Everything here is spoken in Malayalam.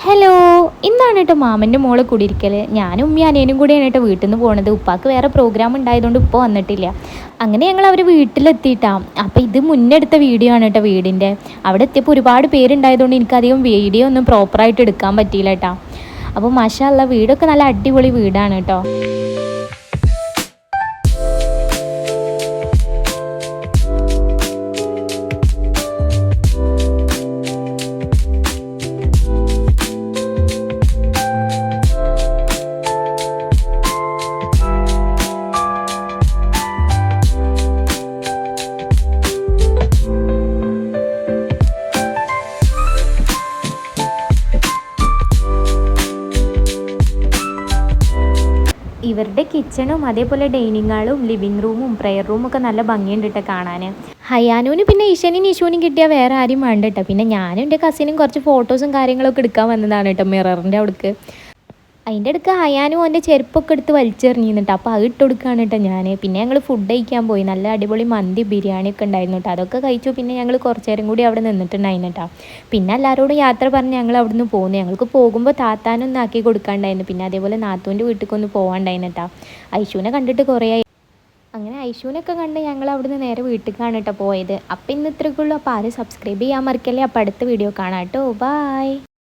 ഹലോ, ഇന്നാണ് കേട്ടോ മാമൻ്റെ മോളെ കുടിയിരിക്കൽ. ഞാനും ഉമ്മയും അനിയനും കൂടിയാണ് കേട്ടോ വീട്ടിൽ നിന്ന് പോണത്. ഉപ്പാക്ക് വേറെ പ്രോഗ്രാം ഉണ്ടായതുകൊണ്ട് ഇപ്പോൾ വന്നിട്ടില്ല. അങ്ങനെ ഞങ്ങൾ അവർ വീട്ടിലെത്തിയിട്ടാ. അപ്പോൾ ഇത് മുന്നെടുത്ത വീഡിയോ ആണ് കേട്ടോ വീടിൻ്റെ. അവിടെ എത്തിയപ്പോൾ ഒരുപാട് പേരുണ്ടായതുകൊണ്ട് എനിക്കധികം വീഡിയോ ഒന്നും പ്രോപ്പറായിട്ട് എടുക്കാൻ പറ്റിയില്ല കേട്ടോ. അപ്പോൾ മാഷാ അല്ലാ, വീടൊക്കെ നല്ല അടിപൊളി വീടാണ് കേട്ടോ. ഇവരുടെ കിച്ചണും അതേപോലെ ഡൈനിങ് ഹാളും ലിവിങ് റൂമും പ്രെയർ റൂമും ഒക്കെ നല്ല ഭംഗിയുണ്ട് കേട്ടോ കാണാൻ. ഹയാനൂന് പിന്നെ ഈശാനും ഈശോനും കിട്ടിയാൽ വേറെ ആരും വേണ്ട കേട്ടോ. പിന്നെ ഞാനും എൻ്റെ കസിനും കുറച്ച് ഫോട്ടോസും കാര്യങ്ങളൊക്കെ എടുക്കാൻ വന്നതാണ് കേട്ടോ മിററിൻ്റെ അവിടേക്ക്. അതിൻ്റെ അടുക്ക് ഹയാനും എൻ്റെ ചെരുപ്പൊക്കെ എടുത്ത് വലിച്ചെറിഞ്ഞിരുന്നിട്ട് അപ്പോൾ അത് ഇട്ട് കൊടുക്കുകയാണ് കേട്ടോ ഞാൻ. പിന്നെ ഞങ്ങൾ ഫുഡ് കഴിക്കാൻ പോയി. നല്ല അടിപൊളി മന്തി ബിരിയാണി ഒക്കെ ഉണ്ടായിരുന്നു കേട്ടോ. അതൊക്കെ കഴിച്ചു. പിന്നെ ഞങ്ങൾ കുറച്ച് നേരം കൂടി അവിടെ നിന്നിട്ടുണ്ടായിരുന്നു കേട്ടോ. പിന്നെ എല്ലാവരോടും യാത്ര പറഞ്ഞ് ഞങ്ങൾ അവിടെ നിന്ന് പോകുന്നു. ഞങ്ങൾക്ക് പോകുമ്പോൾ താത്താനൊന്നും ആക്കി കൊടുക്കാണ്ടായിരുന്നു. പിന്നെ അതേപോലെ നാത്തൂൻ്റെ വീട്ടിലേക്കൊന്ന് പോകാണ്ടായിരുന്നു കേട്ടോ. ഐശുവിനെ കണ്ടിട്ട് കുറേ ആയി. അങ്ങനെ ഐശുവിനൊക്കെ കണ്ട് ഞങ്ങൾ അവിടുന്ന് നേരെ വീട്ടിലേക്കാണ് കേട്ടോ പോയത്. അപ്പോൾ ഇന്ന് ഇത്രയ്ക്കുള്ളൂ. അപ്പോൾ ആരും സബ്സ്ക്രൈബ് ചെയ്യാൻ മറക്കല്ലേ. അപ്പോൾ അടുത്ത വീഡിയോ കാണാം കേട്ടോ. ബായ്.